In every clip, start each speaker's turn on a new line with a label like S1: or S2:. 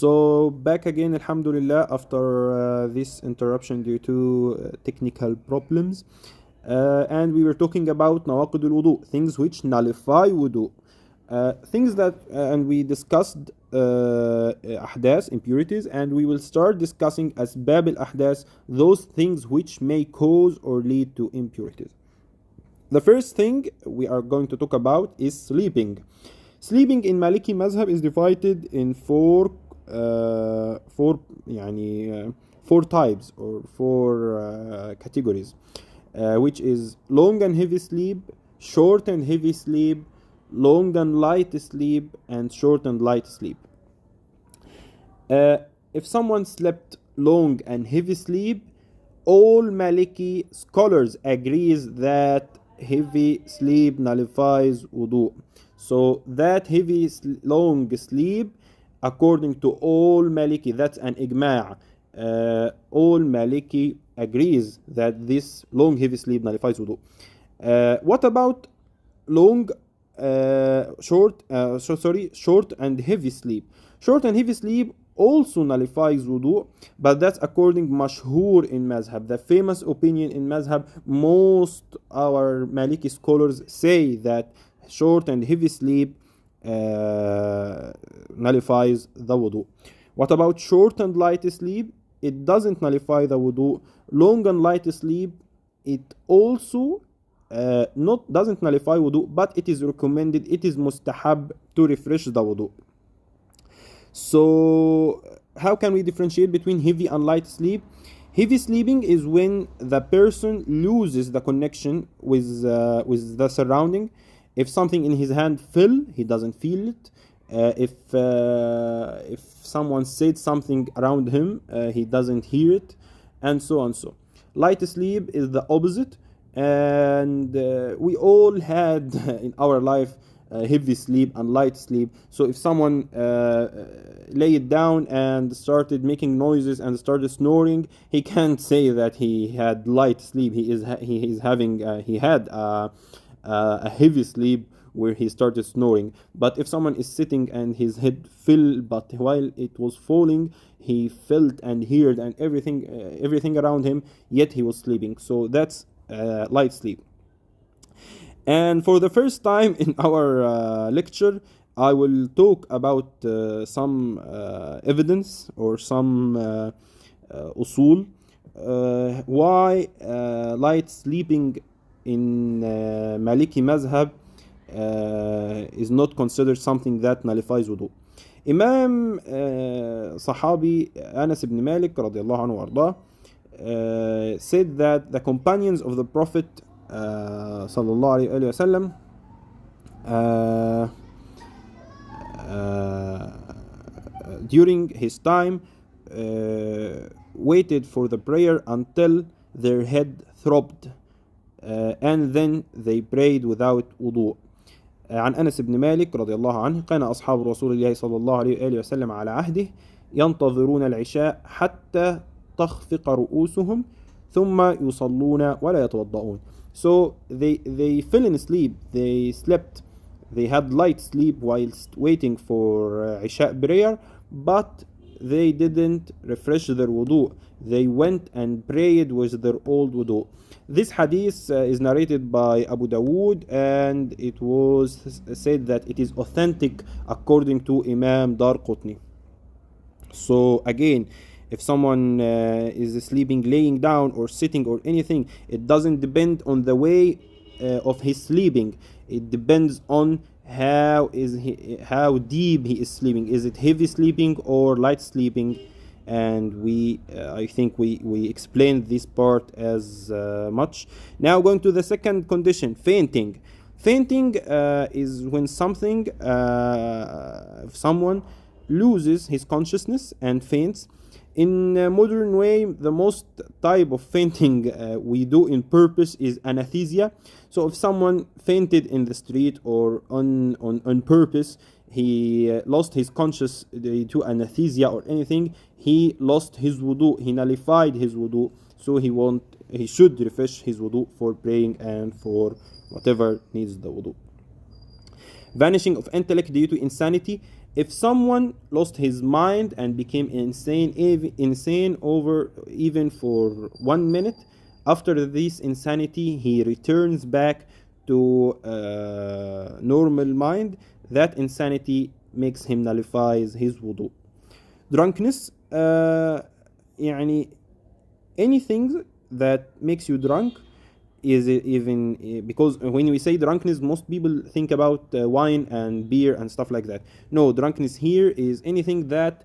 S1: So back again, alhamdulillah, after this interruption due to technical problems. And we were talking about نواقض الوضوء, things which nullify wudu. Things that, and we discussed ahdas, impurities, and we will start discussing asbab al-ahdas, those things which may cause or lead to impurities. The first thing we are going to talk about is sleeping. Sleeping in Maliki Mazhab is divided in four types or four categories, which is long and heavy sleep, short and heavy sleep, long and light sleep, and short and light sleep. If someone slept long and heavy sleep, all Maliki scholars agrees that heavy sleep nullifies wudu. So that heavy long sleep, according to all Maliki, that's an ijma'. All Maliki agrees that this long heavy sleep nullifies wudu. What about short and heavy sleep? Short and heavy sleep also nullifies wudu, but that's according mashhur in mazhab, the famous opinion in mazhab. Most our Maliki scholars say that short and heavy sleep nullifies the wudu. What about short and light sleep? It doesn't nullify the wudu. Long and light sleep, it also doesn't nullify wudu, but it is recommended, it is mustahab to refresh the wudu. So how can we differentiate between heavy and light sleep? Heavy sleeping is when the person loses the connection with the surrounding. If something in his hand fell, he doesn't feel it. If someone said something around him, he doesn't hear it, and so on. So light sleep is the opposite, and we all had in our life heavy sleep and light sleep. So if someone laid down and started making noises and started snoring, he can't say that he had light sleep. He had a heavy sleep where he started snoring. But if someone is sitting and his head fell, but while it was falling, he felt and heard and everything around him, yet he was sleeping. So that's light sleep. And for the first time in our lecture, I will talk about some evidence or some usul why light sleeping in Maliki Mazhab is not considered something that nullifies wudu. Imam Sahabi Anas ibn Malik radiallahu anhu wardah said that the companions of the Prophet sallallahu alayhi wa sallam during his time waited for the prayer until their head throbbed, and then they prayed without wudu. عن أنس بن مالك رضي الله عنه كان أصحاب رسول الله صلى الله عليه وآله وسلم على عهده ينتظرون العشاء حتى تخفق رؤوسهم ثم يصلون ولا يتوضؤون. So they fell in sleep, they slept, they had light sleep whilst waiting for Isha prayer, but they didn't refresh their wudu. They went and prayed with their old wudu. This hadith is narrated by Abu Dawood, and it was said that it is authentic according to Imam Dar Qutni. So again, if someone is sleeping laying down or sitting or anything, it doesn't depend on the way of his sleeping. It depends on how deep he is sleeping. Is it heavy sleeping or light sleeping? And I think we explained this part as much. Now going to the second condition, fainting. Fainting is when someone loses his consciousness and faints. In a modern way, the most type of fainting we do in purpose is anesthesia. So if someone fainted in the street or on purpose, he lost his conscious to anesthesia or anything, he lost his wudu, he nullified his wudu. So he should refresh his wudu for praying and for whatever needs the wudu. Vanishing of intellect due to insanity. If someone lost his mind and became insane over even for 1 minute, after this insanity he returns back to normal mind, that insanity makes him nullifies his wudu. Drunkenness, يعني anything that makes you drunk is even, because when we say drunkenness, most people think about wine and beer and stuff like that. No, drunkenness here is anything that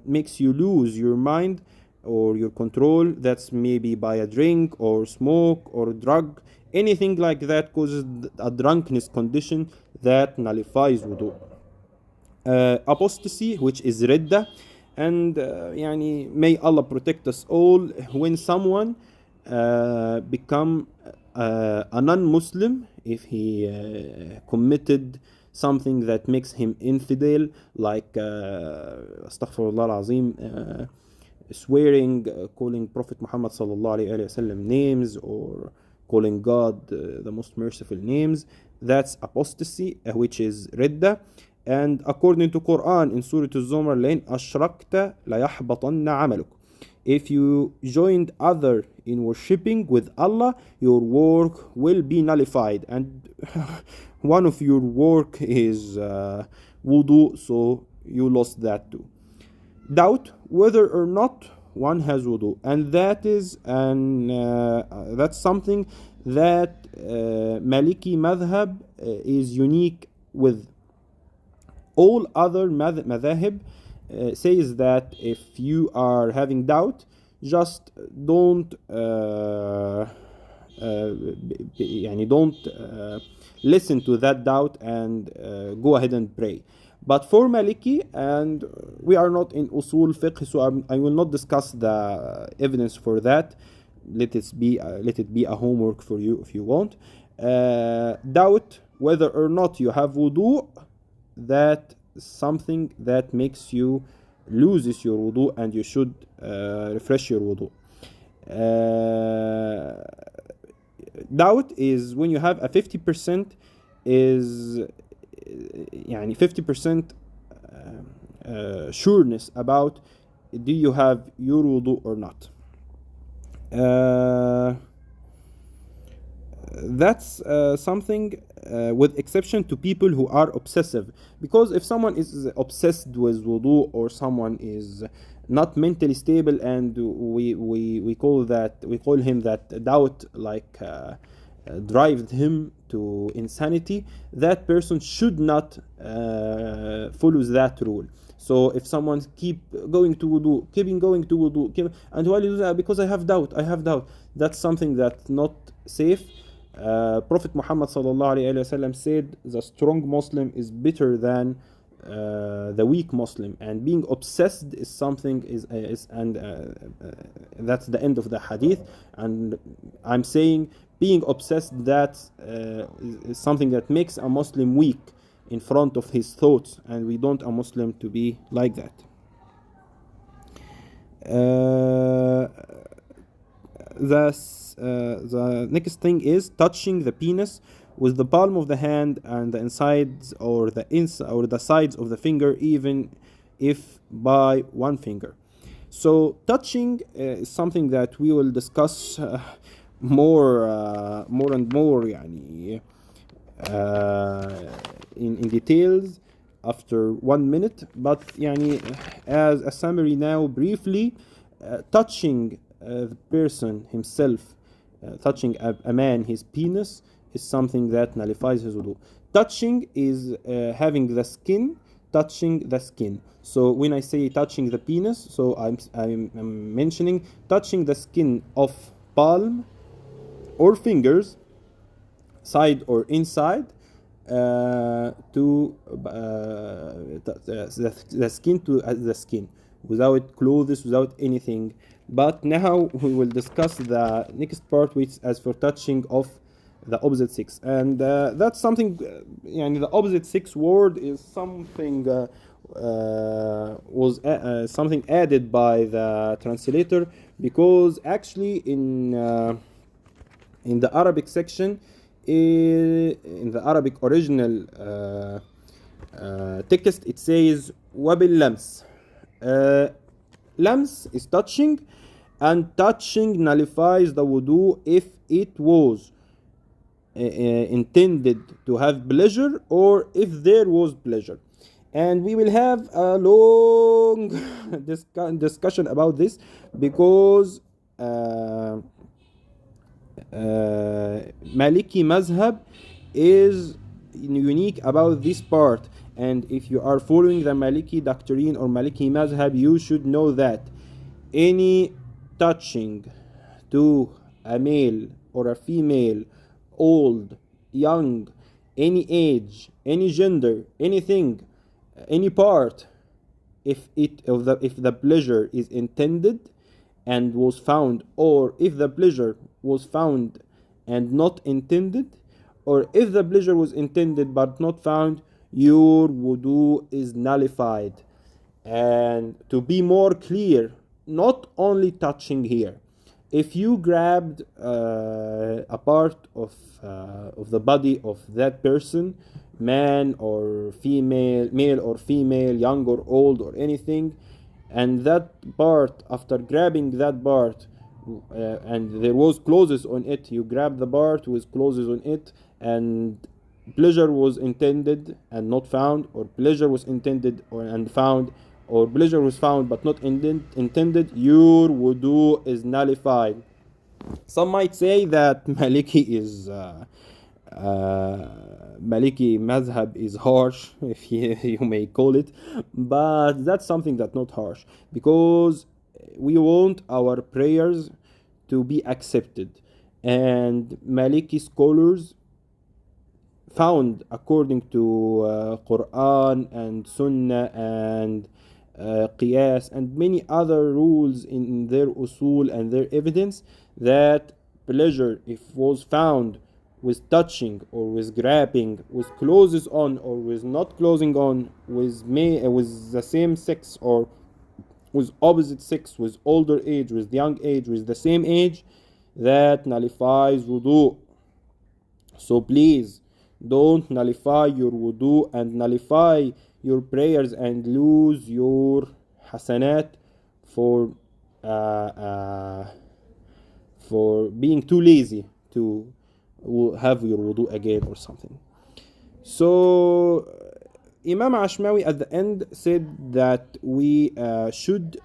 S1: makes you lose your mind or your control. That's maybe by a drink or smoke or drug. Anything like that causes a drunkenness condition that nullifies wudu. Apostasy, which is ridda, and يعني may Allah protect us all, when someone become a non-Muslim, if he committed something that makes him infidel, like astaghfirullah al-azim, swearing, calling Prophet Muhammad sallallahu alayhi wasallam names, or calling God the most merciful names. That's apostasy, which is ridda. And according to Quran in Surah Al-Zumar, لَإِنْ أَشْرَكْتَ لَيَحْبَطَنَّ عَمَلُكَ. If you joined other in worshipping with Allah, your work will be nullified. And one of your work is wudu, so you lost that too. Doubt whether or not one has wudu, and that is that's something that Maliki madhab is unique with. All other madhahib says that if you are having doubt, just don't listen to that doubt and go ahead and pray. But for Maliki, and we are not in usul fiqh, so I will not discuss the evidence for that. Let it be a homework for you if you want. Doubt whether or not you have wudu, that something that makes you loses your wudu, and you should refresh your wudu. Doubt is when you have a 50% is يعني 50% sureness about do you have your wudu or not. That's something with exception to people who are obsessive, because if someone is obsessed with wudu, or someone is not mentally stable, and we call him that doubt like drives him to insanity, that person should not follow that rule. So if someone keep going to wudu, and while you do that, because I have doubt, that's something that's not safe. Prophet Muhammad sallallahu alaihi wasallam said the strong Muslim is better than the weak Muslim, and being obsessed is something that's the end of the hadith. And I'm saying being obsessed, that is something that makes a Muslim weak in front of his thoughts, and we don't a Muslim to be like that. The next thing is touching the penis with the palm of the hand and the insides or the sides of the finger, even if by one finger. So touching is something that we will discuss more and more يعني, in details after 1 minute. But يعني, as a summary now, briefly, touching the person himself, touching a man his penis, is something that nullifies his wudu. Touching is having the skin, touching the skin. So when I say touching the penis, so I'm mentioning touching the skin of palm or fingers, side or inside, to the skin to the skin, without clothes, without anything. But now we will discuss the next part, which as for touching of the opposite sex, and that's something. The opposite sex word is something was something added by the translator, because actually in the Arabic section, in the Arabic original text, it says وباللمس. Lams is touching, and touching nullifies the wudu if it was intended to have pleasure or if there was pleasure. And we will have a long discussion about this, because Maliki mazhab is unique about this part. And if you are following the Maliki doctrine or Maliki mazhab, you should know that any touching to a male or a female, old, young, any age, any gender, anything, any part, if the pleasure is intended and was found, or if the pleasure was found and not intended, or if the pleasure was intended but not found, your wudu is nullified. And to be more clear, not only touching here, if you grabbed a part of the body of that person, man or female, male or female, young or old or anything, and that part, after grabbing that part, and there was clothes on it, you grab the part with clothes on it, and pleasure was intended and not found, or pleasure was intended and found, or pleasure was found but not intended, your wudu is nullified. Some might say that Maliki madhab is harsh, if you may call it, but that's something that's not harsh, because we want our prayers to be accepted. And Maliki scholars found, according to Quran and Sunnah and Qiyas and many other rules in their usul and their evidence, that pleasure, if was found with touching or with grabbing, with clothes on or with not clothing on, with the same sex or with opposite sex, with older age, with young age, with the same age, that nullifies wudu. So please, don't nullify your wudu and nullify your prayers and lose your hasanat for being too lazy to have your wudu again or something. So Imam Ashmawi at the end said that we should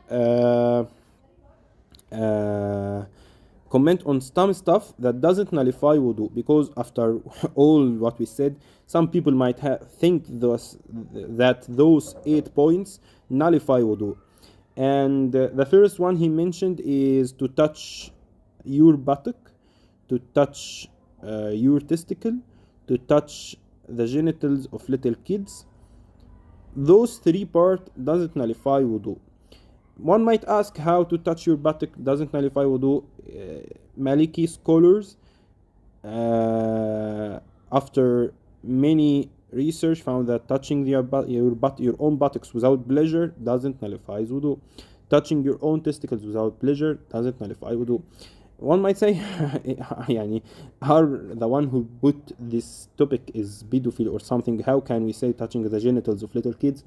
S1: comment on some stuff that doesn't nullify wudu, because after all what we said, some people might think that those 8 points nullify wudu. And the first one he mentioned is to touch your buttock, to touch your testicle, to touch the genitals of little kids. Those 3 parts doesn't nullify wudu. One might ask, how to touch your buttock doesn't nullify wudu? Maliki scholars, after many research, found that touching your own buttocks without pleasure doesn't nullify wudu. Touching your own testicles without pleasure doesn't nullify wudu. One might say, the one who put this topic is pedophile or something. How can we say touching the genitals of little kids?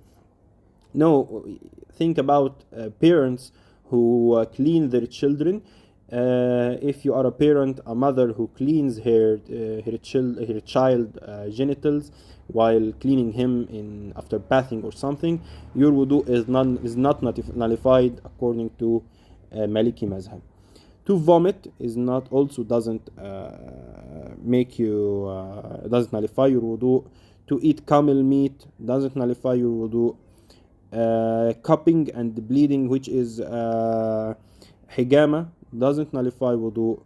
S1: No, think about parents who clean their children. If you are a parent, a mother who cleans her child genitals while cleaning him after bathing or something, your wudu is not nullified according to Maliki mazhab. To vomit doesn't doesn't nullify your wudu. To eat camel meat doesn't nullify your wudu. Cupping and bleeding, which is hijama, doesn't nullify wudu.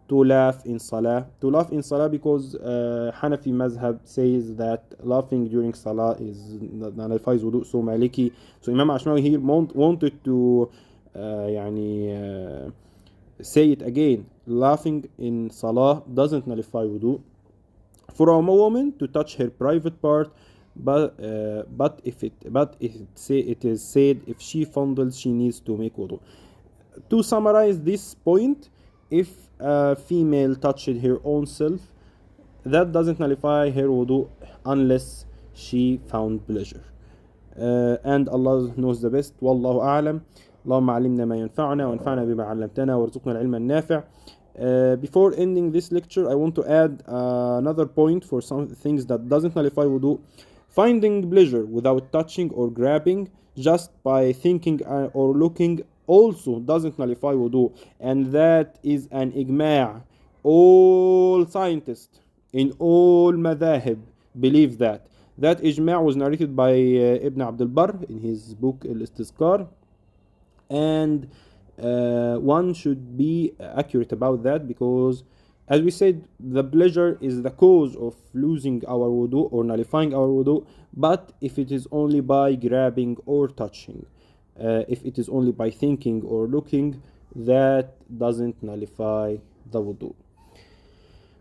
S1: To laugh in salah because Hanafi mazhab says that laughing during salah nullifies wudu. So Imam Ashmawi here wanted to say it again. Laughing in salah doesn't nullify wudu. For a woman to touch her private part, but it is said if she fondles, she needs to make wudu. To summarize this point, if a female touched her own self, that doesn't nullify her wudu unless she found pleasure. And Allah knows the best. والله أعلم. اللهم علمنا ما ينفعنا وانفعنا بما علمتنا وارزقنا العلم النافع. Before ending this lecture, I want to add another point for some things that doesn't nullify wudu. Finding pleasure without touching or grabbing, just by thinking or looking, also doesn't nullify wudu, and that is an ijma'. All scientists in all madhahib believe that. That ijma' was narrated by Ibn Abdul Barr in his book Al-Istizkar, and one should be accurate about that, because as we said, the pleasure is the cause of losing our wudu or nullifying our wudu, but if it is only by grabbing or touching, if it is only by thinking or looking, that doesn't nullify the wudu.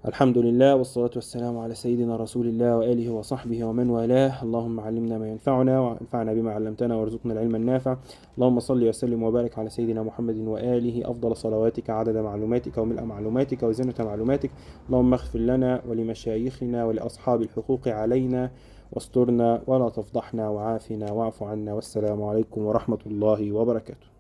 S1: الحمد لله والصلاة والسلام على سيدنا رسول الله وآله وصحبه ومن والاه. اللهم علمنا ما ينفعنا وانفعنا بما علمتنا وارزقنا العلم النافع. اللهم صل وسلم وبارك على سيدنا محمد وآله أفضل صلواتك عدد معلوماتك وملء معلوماتك وزنة معلوماتك. اللهم اغفر لنا ولمشايخنا ولأصحاب الحقوق علينا واسترنا ولا تفضحنا وعافنا واعف عنا. والسلام عليكم ورحمة الله وبركاته.